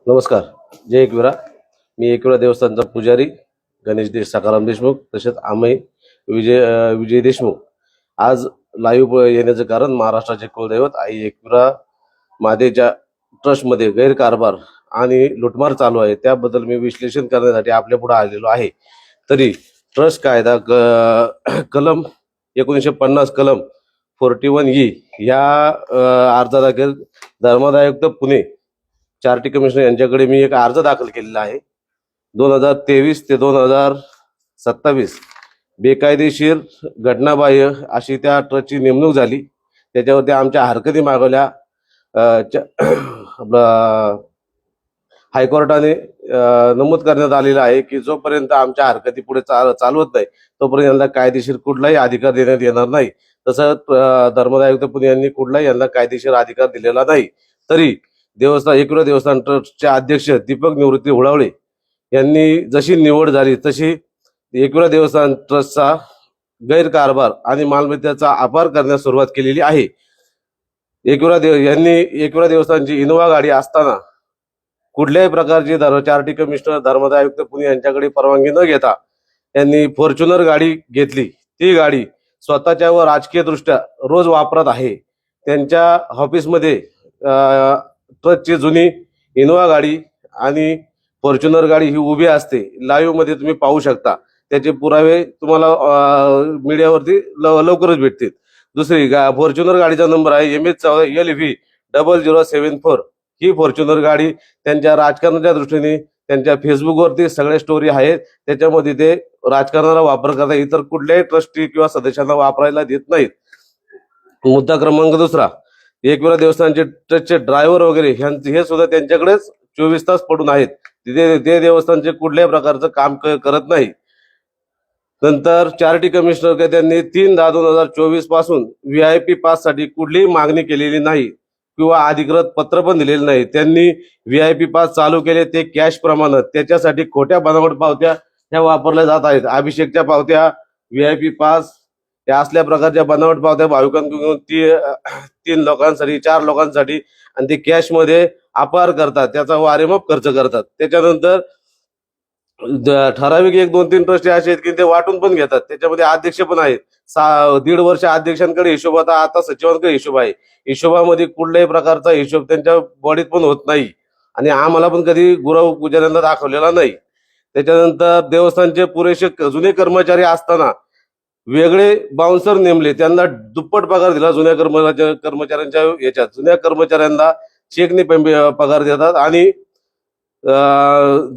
नमस्कार. जय एकविरा. मी एकविरा देवस्थानचा पुजारी गणेश सखाराम देशमुख, तसेच आम्ही विजय देशमुख. आज लाईव्ह येण्याचं कारण महाराष्ट्राचे कुलदैवत आई एकविरा मातेच्या ट्रस्टमध्ये गैरकारभार आणि लुटमार चालू आहे, त्याबद्दल मी विश्लेषण करण्यासाठी आपल्या पुढे आलेलो आहे. तरी ट्रस्ट कायदा कलम 1950 कलम 41E या अर्जादाखल धर्मादायुक्त पुणे चार्टी कमिशनर यांच्याकडे मी एक अर्ज दाखल केलेला आहे. 2023 ते 2027 बेकायदेशीर घटनाबाह्य अशी त्या ट्रस्टची नेमणूक झाली. त्याच्यावरती आमच्या हरकती मागवल्या. हायकोर्टाने नमूद करण्यात आलेलं आहे की जोपर्यंत आमच्या हरकती पुढे चालवत नाही तोपर्यंत यांना कायदेशीर कुठलाही अधिकार देण्यात येणार नाही. तसं धर्मादायुक्त पुणे यांनी कुठलाही यांना कायदेशीर अधिकार दिलेला नाही. तरी एकविरा देवस्थान ट्रस्टचे अध्यक्ष दीपक निवृत्ती हुळावळे यांनी जशी निवड झाली तशी एकविरा देवस्थान ट्रस्टचा गैरकारभार आणि मालमत्तेचा अपार करण्यास सुरुवात केलेली आहे. यांनी एकविरा देवस्थानची इनोवा गाडी असताना कुठल्याही प्रकारची चार्टी कमिशनर धर्मादायुक्त पुणे यांच्याकडे परवानगी न घेता यांनी फॉर्च्युनर गाडी घेतली. ती गाडी स्वतःच्या व राजकीय दृष्ट्या रोज वापरत आहे. त्यांच्या ऑफिसमध्ये ट्रस्टची जुनी इनोवा गाडी आणि फॉर्च्युनर गाडी ही उभी असते. लाईव्ह मध्ये तुम्ही पाहू शकता. त्याचे पुरावे तुम्हाला मीडियावरती लवकरच भेटतील. दुसरी फॉर्च्युनर गाडीचा नंबर आहे MH14LV0074. ही फॉर्च्युनर गाडी त्यांच्या राजकारणाच्या दृष्टीने त्यांच्या फेसबुकवरती सगळ्या स्टोरी आहेत. त्याच्यामध्ये ते राजकारणाला वापर करतात, इतर कुठल्याही ट्रस्टी किंवा सदस्यांना वापरायला देत नाहीत. मुद्दा क्रमांक दुसरा, एकविरा देवस्थानचे ट्रस्टचे ड्रायव्हर वगैरे हे सुद्धा त्यांच्याकडेच 24 तास पडून आहेत. ते देवस्थानचे कुठल्याही प्रकारचं काम करत नाही. नंतर चारिटी कमिशनर त्यांनी 3/10/2024 पासून VIP पास साठी कुठलीही मागणी केलेली नाही किंवा अधिकृत पत्र पण दिलेलं नाही. त्यांनी VIP पास चालू केले ते कॅश प्रमाणात. त्याच्यासाठी खोट्या बनावट पावत्या ह्या वापरल्या जात आहेत. अभिषेकच्या पावत्या, VIP पास या असल्या प्रकारच्या बनावट पावत्या भाविकांकडून 3 लोकांसाठी 4 लोकांसाठी आणि ते कॅश मध्ये अपार करतात, त्याचा वारेमाप खर्च करतात. त्याच्यानंतर ठराविक 1-2-3 ट्रस्ट असे आहेत की ते वाटून पण घेतात. त्याच्यामध्ये अध्यक्ष पण आहेत. 1.5 वर्ष अध्यक्षांकडे हिशोब होता, आता सचिवांकडे हिशोब आहे. हिशोबामध्ये कुठल्याही प्रकारचा हिशोब त्यांच्या बॉडीत पण होत नाही आणि आम्हाला पण कधी गुरव पुजाऱ्यांना दाखवलेला नाही. त्याच्यानंतर देवस्थानचे पुरेसे जुने कर्मचारी असताना वेगळे बाउन्सर नेमले, त्यांना दुप्पट पगार दिला. जुन्या कर्मचाऱ्यांच्या याच्यात जुन्या कर्मचाऱ्यांना चेकने पगार देतात आणि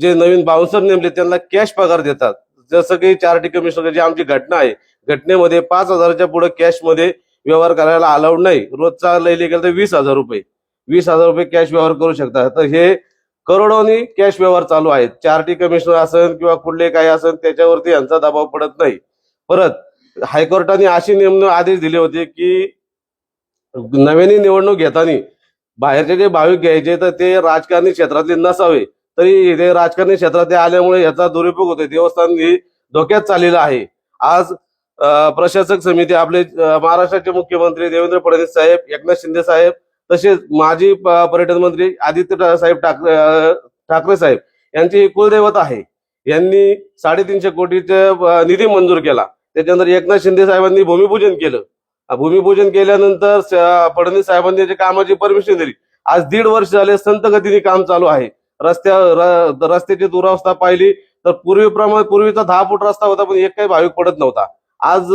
जे नवीन बाउन्सर नेमले त्यांना कॅश पगार देतात. जसं की चार्टी कमिशनरची आमची घटना आहे, घटनेमध्ये 5,000च्या पुढे कॅश मध्ये व्यवहार करायला अलाउड नाही. रोजचा लई गेला तर 20,000 रुपये 20,000 रुपये कॅश व्यवहार करू शकतात. तर हे करोडोनी कॅश व्यवहार चालू आहेत. चार्टी कमिशनर असेल किंवा कुठले काही असेल त्याच्यावरती यांचा दबाव पडत नाही. परत हायकोर्टाने अशी नेमणूक आदेश दिले होते की नव्याने निवडणूक घेताना बाहेरचे जे भाविक घ्यायचे तर ते राजकारणी क्षेत्रातले नसावे. तरी ते राजकारणी क्षेत्रात आल्यामुळे याचा दुरुपयोग होतोय. देवस्थान ही धोक्यात चाललेलं आहे. आज प्रशासक समिती आपले महाराष्ट्राचे मुख्यमंत्री देवेंद्र फडणवीस साहेब, एकनाथ शिंदे साहेब, तसेच माजी पर्यटन मंत्री आदित्य साहेब ठाकरे साहेब यांची कुलदैवत आहे. यांनी 350 कोटीचा निधी मंजूर केला. त्याच्यानंतर एकनाथ शिंदे साहेबांनी भूमिपूजन केलं. भूमिपूजन केल्यानंतर फडणवीस साहेबांनी जे कामाची परमिशन दिली. आज 1.5 वर्ष झाले संत गतीने काम चालू आहे. रस्त्याची दुरावस्था पाहिली तर पूर्वीचा 10 फूट रस्ता होता पण एक काही भाविक पडत नव्हता. आज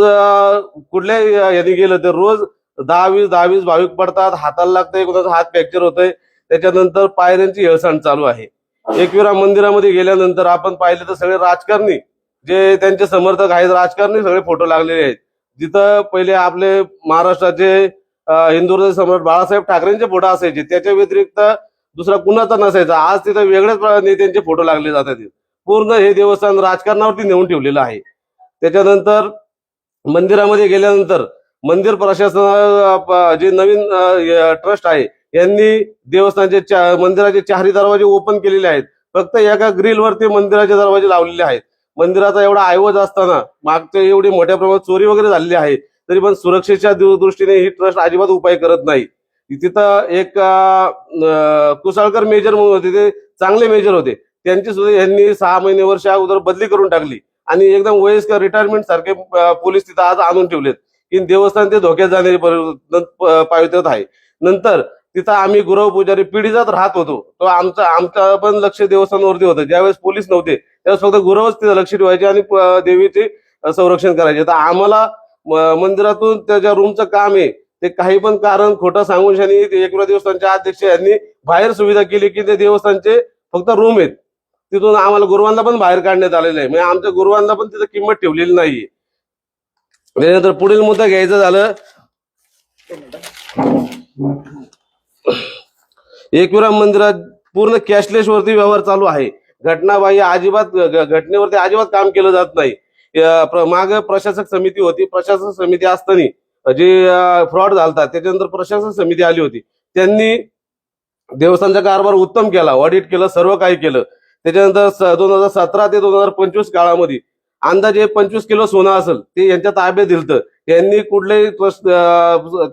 कुठल्या यांनी गेलं तर रोज 10-20 भाविक पडतात, हाताला लागतंय, कोणाचा हात फ्रॅक्चर होतोय. त्याच्यानंतर पायऱ्यांची हेळसांड चालू आहे. एकविरा मंदिरामध्ये गेल्यानंतर आपण पाहिले तर सगळे राजकारणी जे त्यांचे समर्थक आहेत, राजकारणी सगळे फोटो लागलेले आहेत. जिथं पहिले आपले महाराष्ट्राचे हिंदू सम्राट बाळासाहेब ठाकरेंचे फोटो असायचे, त्याच्या व्यतिरिक्त दुसरा कुणाचा नसायचा. आज तिथं वेगळ्याच नेत्यांचे फोटो लागले जातात. पूर्ण हे देवस्थान राजकारणावरती नेऊन ठेवलेलं आहे. त्याच्यानंतर मंदिरामध्ये गेल्यानंतर मंदिर प्रशासन जे नवीन ट्रस्ट आहे यांनी देवस्थानचे मंदिराचे 4ही दरवाजे ओपन केलेले आहेत. फक्त एका ग्रिलवरती मंदिराचे दरवाजे लावलेले आहेत. मंदिराचा एवढा ऐवज असताना मागच्या एवढी मोठ्या प्रमाणात चोरी वगैरे झालेली आहे, तरी पण सुरक्षेच्या दृष्टीने ही ट्रस्ट अजिबात उपाय करत नाही. तिथं एक कुसाळकर मेजर म्हणून होते, ते चांगले मेजर होते, त्यांची सुद्धा यांनी 6 महिने वर्ष अगोदर बदली करून टाकली आणि एकदम वयस्कर रिटायरमेंट सारखे पोलीस तिथं आज आणून ठेवलेत की देवस्थान ते धोक्यात जाण्याची पावित्र्यात आहे. नंतर तिथं आम्ही गुरव पुजारी पिढीजात राहत होतो, तो आमचा पण लक्ष देवस्थानावरती होतं. ज्यावेळेस पोलीस नव्हते त्यावेळेस फक्त गुरवच तिथं लक्ष ठेवायचे आणि देवीचे संरक्षण करायचे. तर आम्हाला मंदिरातून त्याच्या रूमचं काम आहे, ते काही पण कारण खोटं सांगून शानी एकविरा देवस्थानच्या अध्यक्ष यांनी बाहेर सुविधा केली की ते देवस्थानचे फक्त रूम आहेत, तिथून आम्हाला गुरुवांना पण बाहेर काढण्यात आलेलं आहे. म्हणजे आमच्या गुरुवांना पण तिथं किंमत ठेवलेली नाहीये. त्यानंतर पुढील मुद्दा घ्यायचा झालं, एकविरा मंदिरात पूर्ण कॅशलेस वरती व्यवहार चालू आहे. घटनाबाह्य अजिबात घटनेवरती अजिबात काम केलं जात नाही. माग प्रशासक समिती होती, प्रशासक समिती असताना जे फ्रॉड झालता त्याच्यानंतर प्रशासक समिती आली होती, त्यांनी देवस्थानचा कारभार उत्तम केला, ऑडिट केलं, सर्व काही केलं. त्याच्यानंतर 2017 ते 2025 काळामध्ये अंदाजे 25 किलो सोनं असेल ते यांच्या ताब्यात दिलतं. यांनी कुठल्याही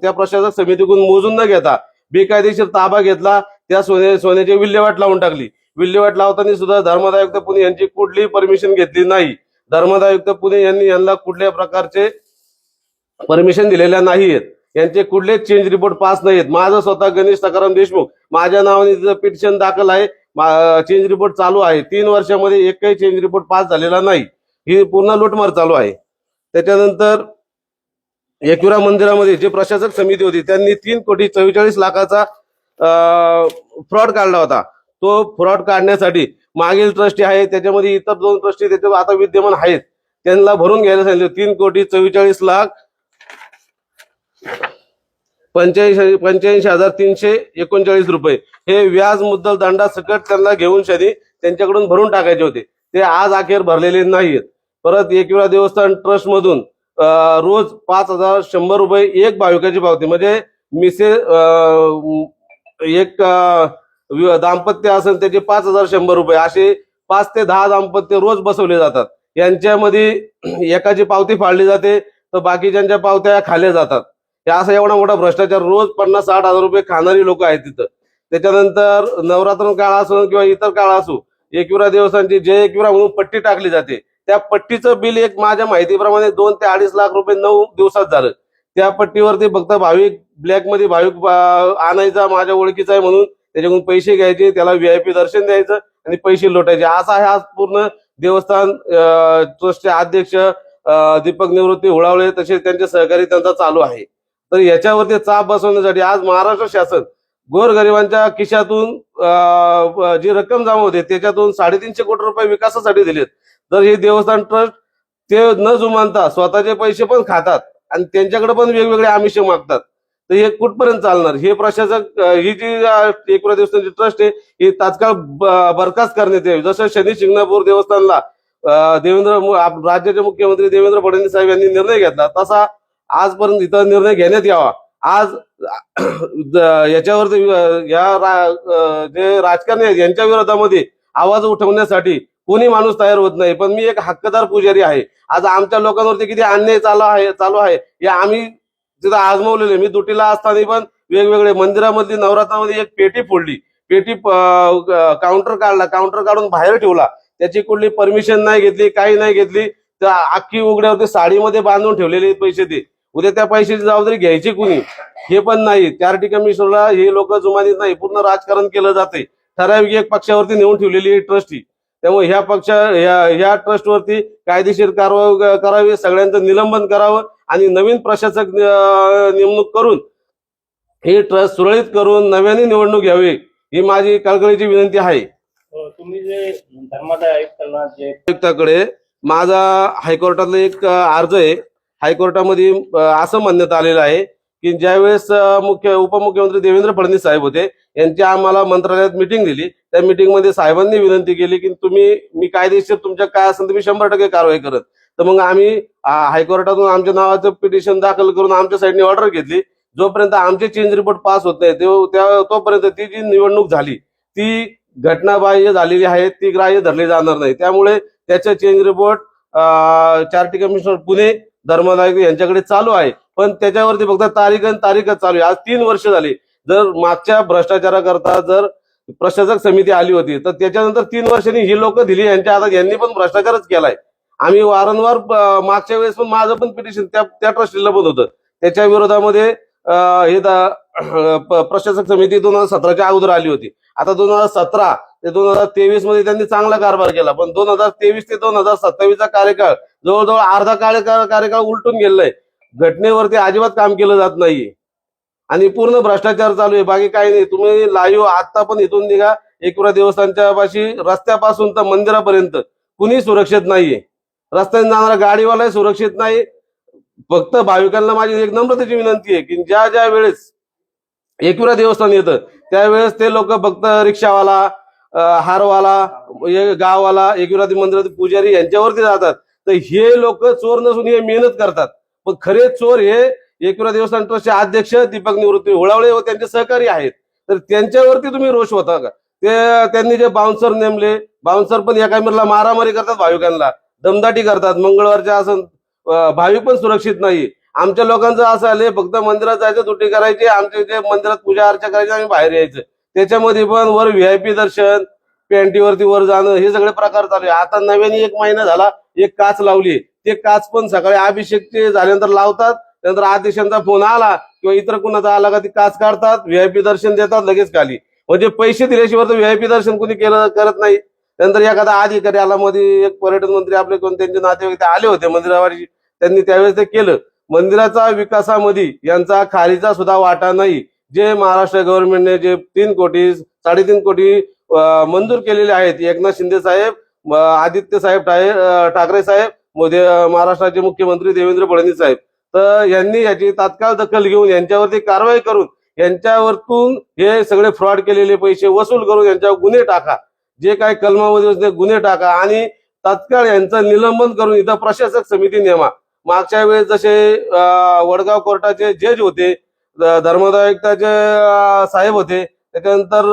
त्या प्रशासक समितीकडून मोजून न घेता बेकायदेशीर ताबा घेतला, त्या सोन्याची विल्हेवाट लावून टाकली. विल्हेवाट लावताना सुद्धा धर्मादायुक्त पुणे यांची कुठलीही परमिशन घेतली नाही. धर्मादायुक्त पुणे यांनी यांना कुठल्या प्रकारचे परमिशन दिलेल्या नाहीयेत, यांचे कुठलेच चेंज रिपोर्ट पास नाहीयेत. माझं स्वतः गणेश सकाराम देशमुख माझ्या नावाने तिथं पिटिशन दाखल आहे, चेंज रिपोर्ट चालू आहे. 3 वर्षामध्ये एकही चेंज रिपोर्ट पास झालेला नाही. ही पूर्ण लूटमार चालू आहे. त्याच्यानंतर एकविरा मंदिरामध्ये जे प्रशासक समिती होती त्यांनी 3,44,00,000चा फ्रॉड काढला होता. तो फ्रॉड काढण्यासाठी मागील ट्रस्टी आहे, त्याच्यामध्ये इतर 2 ट्रस्टी त्याच्यावर आता विद्यमान आहेत, त्यांना भरून घ्यायला सांगितलं. 3,44,85,339 रुपये हे व्याज मुद्दल दंडासकट त्यांना घेऊन शनी त्यांच्याकडून भरून टाकायचे होते. ते आज अखेर भरलेले नाहीत. परत एकविरा देवस्थान ट्रस्ट मधून रोज 5,100 रुपये एक भाविकाची पावती, म्हणजे एक दाम्पत्य असेल त्याचे 5,100 रुपये, असे 5 ते 10 दाम्पत्य रोज बसवले जातात. यांच्यामध्ये एकाची पावती फाडली जाते तर बाकीच्यांच्या पावत्या खाल्ल्या जातात. हे असा एवढा मोठा भ्रष्टाचार, रोज 50-60 हजार रुपये खाणारी लोक आहेत तिथं. त्याच्यानंतर नवरात्र काळ असो किंवा इतर काळ असो, एकविरा देवस्थानची जय एकविरा म्हणून पट्टी टाकली जाते. त्या पट्टीचं बिल एक माझ्या माहितीप्रमाणे 2 ते 2.5 लाख रुपये 9 दिवसात झालं. त्या पट्टीवरती फक्त भाविक ब्लॅक मध्ये भाविक आणायचा, माझ्या ओळखीचा आहे म्हणून त्याच्याकडून पैसे घ्यायचे, त्याला VIP दर्शन द्यायचं आणि पैसे लोटायचे. असा आहे आज पूर्ण देवस्थान ट्रस्टचे अध्यक्ष दीपक निवृत्ती हुळावळे तसेच त्यांचे सहकारी त्यांचा चालू आहे. तर याच्यावरती चाप बसवण्यासाठी आज महाराष्ट्र शासन गोरगरिबांच्या खिशातून जी रक्कम जमा होते त्याच्यातून 350 कोटी रुपये विकासासाठी दिलेत. तर हे देवस्थान ट्रस्ट ते न जुमानता स्वतःचे पैसे पण खातात आणि त्यांच्याकडे पण वेगवेगळे आमिष मागतात. तर हे कुठपर्यंत चालणार? हे प्रशासक ही जी एकविरा देवस्थानची ट्रस्ट आहे ही तात्काळ बरखास्त करण्यात यावी. जसं शनी शिंगणापूर देवस्थानला राज्याचे मुख्यमंत्री देवेंद्र फडणवीस साहेब यांनी निर्णय घेतला, तसा आजपर्यंत इथं निर्णय घेण्यात यावा. आज याच्यावरती जे राजकारणी आहेत यांच्या विरोधामध्ये आवाज उठवण्यासाठी कोणी माणूस तयार होत नाही. पण मी एक हक्कदार पुजारी आहे. आज आमच्या लोकांवरती किती अन्याय चालू आहे हे आम्ही तिथं आजमावलेले. मी दुटीला असताना पण वेगवेगळे मंदिरामधली नवरात्रामध्ये एक पेटी फोडली, पेटी काउंटर काढला, काउंटर काढून बाहेर ठेवला, त्याची कुठली परमिशन नाही घेतली, काही नाही घेतली. तर अख्खी उघड्यावरती साडीमध्ये बांधून ठेवलेले पैसे ते. उद्या त्या पैशाची जबाबदारी घ्यायची कुणी हे पण नाही. चॅरिटी कमिशनरला हे लोक जुमानीत नाही, पूर्ण राजकारण केलं जाते. ठराविक एक पक्षावरती नेऊन ठेवलेली ट्रस्टी. त्यामुळे ह्या ट्रस्टवरती कायदेशीर कारवाई करावी, सगळ्यांचं निलंबन करावं आणि नवीन प्रशासक नेमणूक करून हे ट्रस्ट सुरळीत करून नव्याने निवडणूक घ्यावी ही माझी कळकळीची विनंती आहे. तुम्ही जे धर्मादाय आयुक्ताकडे माझा हायकोर्टातला एक अर्ज आहे. हायकोर्टामध्ये असं म्हणण्यात आलेलं आहे की ज्यावेळेस उपमुख्यमंत्री देवेंद्र फडणवीस साहेब होते, यांची आम्हाला मंत्रालयात मिटिंग दिली. त्या मिटिंगमध्ये साहेबांनी विनंती केली की मी कायदेशीर तुमच्या काय असेल तुम्ही 100% कारवाई करत. तर मग आम्ही हायकोर्टातून आमच्या नावाचं पिटिशन दाखल करून आमच्या साईडने ऑर्डर घेतली. जोपर्यंत आमचे चेंज रिपोर्ट पास होत नाही तोपर्यंत ती जी निवडणूक झाली ती घटनाबाह्य झालेली आहे, ती ग्राह्य धरली जाणार नाही. त्यामुळे त्याचे change report charity commissioner Pune धर्मादाय यांच्याकडे चालू आहे. पण त्याच्यावरती फक्त तारीखच चालू आहे. आज 3 वर्ष झाली. जर मागच्या भ्रष्टाचाराकरता जर प्रशासक समिती आली होती तर त्याच्यानंतर 3 वर्षांनी ही लोक दिली, यांच्या हातात यांनी पण भ्रष्टाचारच केलाय. आम्ही वारंवार मागच्या वेळेस पण माझं पण पिटिशन त्या ट्रस्टीला पण होतं, त्याच्या विरोधामध्ये हे प्रशासक समिती 2017च्या अगोदर आली होती. आता 2017 ते 2023 मध्ये त्यांनी चांगला कारभार केला, पण 2023 ते 2027चा कार्यकाळ जवळजवळ अर्धा कार्यकाळ उलटून गेलेला आहे. घटनेवरती अजिबात काम केलं जात नाही आणि पूर्ण भ्रष्टाचार चालू आहे, बाकी काही नाही. तुम्ही लाईव्ह आता पण इथून निघा, एकविरा देवस्थानच्या पाशी रस्त्यापासून तर मंदिरापर्यंत कुणी सुरक्षित नाहीये. रस्त्याने जाणारा गाडीवालाही सुरक्षित नाही. फक्त भाविकांना माझी एक नम्रतेची विनंती आहे की ज्या ज्या वेळेस एकविरा देवस्थान येतं त्यावेळेस ते लोक फक्त रिक्षावाला, हारवाला, गाववाला, एकविरा मंदिरात पुजारी यांच्यावरती जातात. तर हे लोक चोर नसून हे मेहनत करतात, पण खरे चोर हे एकविरा देवस्थान ट्रस्टचे अध्यक्ष दीपक निवृत्ती होळावळे व त्यांचे सहकारी आहेत. तर त्यांच्यावरती तुम्ही रोष होता का? त्यांनी जे बाउन्सर नेमले, बाउन्सर पण एका मिरला मारामारी करतात, भाविकांना दमदाटी करतात. मंगळवारच्या असं भाविक पण सुरक्षित नाही. आमच्या लोकांचं असं आले फक्त मंदिरात जायचं, दुटी करायची, आमच्या इथे मंदिरात पूजा अर्चा करायची, आम्ही बाहेर यायचं. त्याच्यामध्ये पण वर VIP दर्शन, पॅन्टीवरती वर जाणं, हे सगळे प्रकार चालू आहे. आता नव्याने 1 महिना झाला एक काच लावली, ते काच पण सकाळी अभिषेकचे झाल्यानंतर लावतात, त्यानंतर अध्यक्षांचा फोन आला किंवा इतर कुणाचा आला का ती काच काढतात, VIP दर्शन देतात लगेच खाली. म्हणजे पैसे दिल्याशिवाय तर VIP दर्शन कुणी करत नाही. त्यानंतर एखादा अधिकारी आला, मध्ये एक पर्यटन मंत्री आपले कोण त्यांचे नातेवाईक आले होते मंदिरावरची, त्यांनी त्यावेळेस ते केलं. मंदिराचा विकासामध्ये यांचा खालीचा सुद्धा वाटा नाही. जे महाराष्ट्र गव्हर्नमेंटने जे 3 कोटी 3.5 कोटी मंजूर केलेले आहेत, एकनाथ शिंदे साहेब, आदित्य साहेब ठाकरे साहेब, महाराष्ट्राचे मुख्यमंत्री देवेंद्र फडणवीस साहेब, तर यांनी याची तात्काळ दखल घेऊन यांच्यावरती कारवाई करून यांच्यावरतून हे सगळे फ्रॉड केलेले पैसे वसूल करून यांच्यावर गुन्हे टाका, जे काही कलमामध्ये गुन्हे टाका आणि तात्काळ यांचं निलंबन करून इथं प्रशासक समिती नेमा. मागच्या वेळेस जसे वडगाव कोर्टाचे जज होते, धर्मदायुक्ताचे साहेब होते, त्याच्यानंतर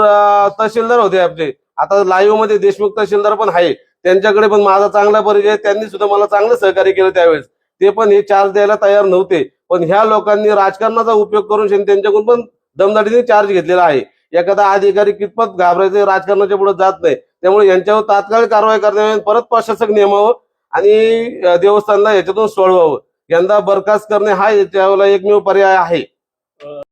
तहसीलदार होते आपले, आता लाईव्ह मध्ये देशमुख तहसीलदार पण आहे, त्यांच्याकडे पण माझा चांगला परिचय आहे. त्यांनी सुद्धा मला चांगलं सहकार्य केलं त्यावेळेस. ते पण हे चार्ज द्यायला तयार नव्हते, पण ह्या लोकांनी राजकारणाचा उपयोग करून त्यांच्याकडून पण दमदाटीने चार्ज घेतलेला आहे. एखादा अधिकारी कितपत घाबरायचे राजकारणाच्या पुढे जात नाही, त्यामुळे यांच्यावर तात्काळ कारवाई करण्यात परत प्रशासक नेमावं आणि देवस्थानला याच्यातून सोडवावं. यंदा बरखास्त करणे हा याच्यावर एकमेव पर्याय आहे.